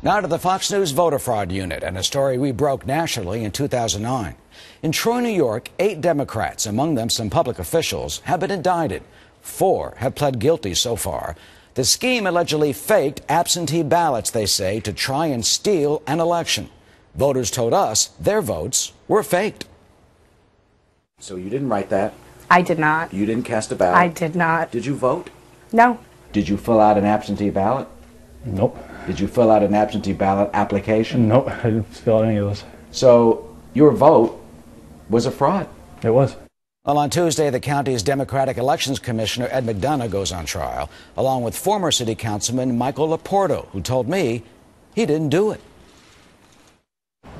Now to the Fox News voter fraud unit and a story we broke nationally in 2009. In Troy, New York, 8 Democrats, among them some public officials, have been indicted. 4 have pled guilty so far. The scheme allegedly faked absentee ballots, they say, to try and steal an election. Voters told us their votes were faked. So you didn't write that? I did not. You didn't cast a ballot? I did not. Did you vote? No. Did you fill out an absentee ballot? Nope. Did you fill out an absentee ballot application? Nope, I didn't fill out any of those. So your vote was a fraud? It was. Well, on Tuesday, the county's Democratic Elections Commissioner, Ed McDonough, goes on trial, along with former city councilman Michael Laporto, who told me he didn't do it.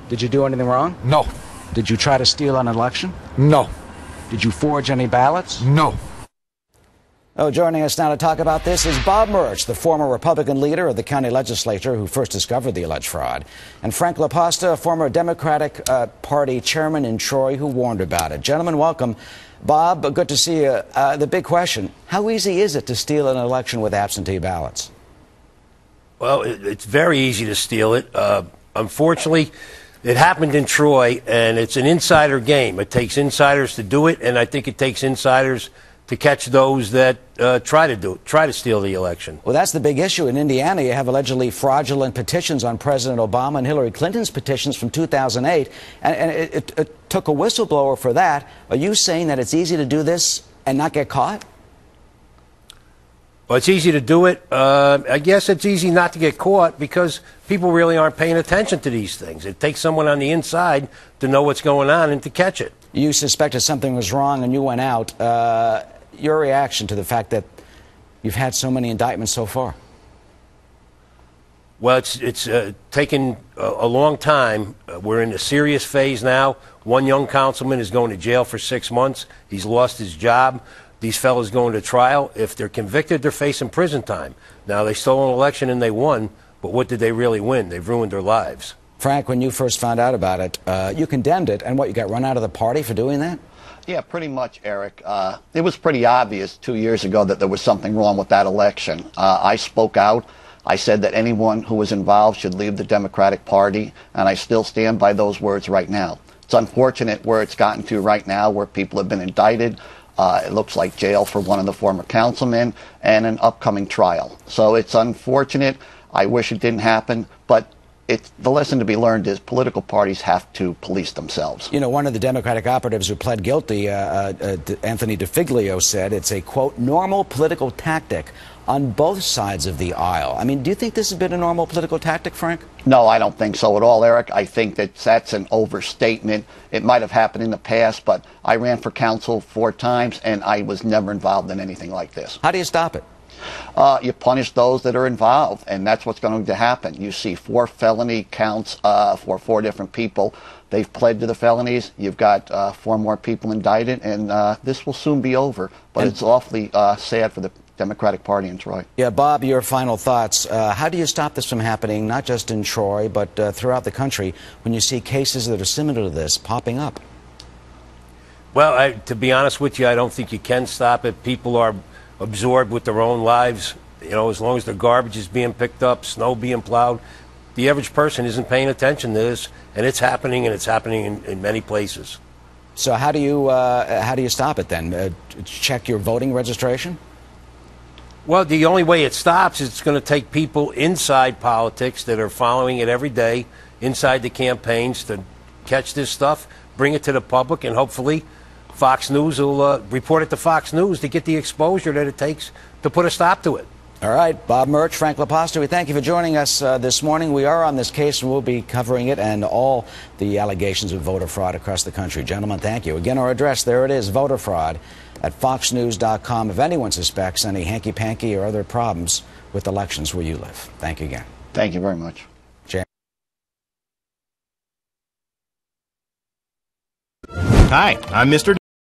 Did you do anything wrong? No. Did you try to steal an election? No. Did you forge any ballots? No. Oh, joining us now to talk about this is Bob Murch, the former Republican leader of the county legislature who first discovered the alleged fraud, and Frank LaPasta, a former Democratic Party chairman in Troy who warned about it. Gentlemen, welcome. Bob, good to see you. The big question, how easy is it to steal an election with absentee ballots? Well, it's very easy to steal it. Unfortunately, it happened in Troy, and it's an insider game. It takes insiders to do it, and I think it takes insiders to catch those that try to steal the election. Well, that's the big issue. In Indiana, you have allegedly fraudulent petitions on President Obama and Hillary Clinton's petitions from 2008, and it took a whistleblower for that. Are you saying that it's easy to do this and not get caught? Well, it's easy to do it. I guess it's easy not to get caught because people really aren't paying attention to these things. It takes someone on the inside to know what's going on and to catch it. You suspected something was wrong and you went out. Your reaction to the fact that you've had so many indictments so far? Well, it's taken a long time. We're in a serious phase now. One young councilman is going to jail for 6 months. He's lost his job. These fellows going to trial. If they're convicted, they're facing prison time. Now, they stole an election and they won, but what did they really win? They've ruined their lives. Frank, when you first found out about it, you condemned it, and what, you got run out of the party for doing that? Yeah, pretty much, Eric. It was pretty obvious 2 years ago that there was something wrong with that election. I spoke out. I said that anyone who was involved should leave the Democratic Party, and I still stand by those words right now. It's unfortunate where it's gotten to right now, where people have been indicted. It looks like jail for one of the former councilmen and an upcoming trial. So it's unfortunate. I wish it didn't happen, but the lesson to be learned is political parties have to police themselves. You know, one of the Democratic operatives who pled guilty, Anthony DeFiglio, said it's a, quote, normal political tactic on both sides of the aisle. I mean, do you think this has been a normal political tactic, Frank? No, I don't think so at all, Eric. I think that that's an overstatement. It might have happened in the past, but I ran for council 4 times, and I was never involved in anything like this. How do you stop it? You punish those that are involved, and that's what's going to happen. You see 4 felony counts for 4 different people. They've pled to the felonies. You've got 4 more people indicted, and this will soon be over. But it's awfully sad for the Democratic Party in Troy. Yeah, Bob, your final thoughts. How do you stop this from happening, not just in Troy, but throughout the country, when you see cases that are similar to this popping up? Well, to be honest with you, I don't think you can stop it. People are absorbed with their own lives. You know, as long as their garbage is being picked up, snow being plowed, the average person isn't paying attention to this, and it's happening in many places. So how do you stop it then? Check your voting registration? Well, the only way it stops is it's going to take people inside politics that are following it every day, inside the campaigns, to catch this stuff, bring it to the public, and hopefully Fox News will report it to Fox News to get the exposure that it takes to put a stop to it. All right, Bob Murch, Frank LaPasta, we thank you for joining us this morning. We are on this case, and we'll be covering it and all the allegations of voter fraud across the country. Gentlemen, thank you. Again, our address, there it is, voter fraud at foxnews.com if anyone suspects any hanky-panky or other problems with elections where you live. Thank you again. Thank you very much. Hi, I'm Mr.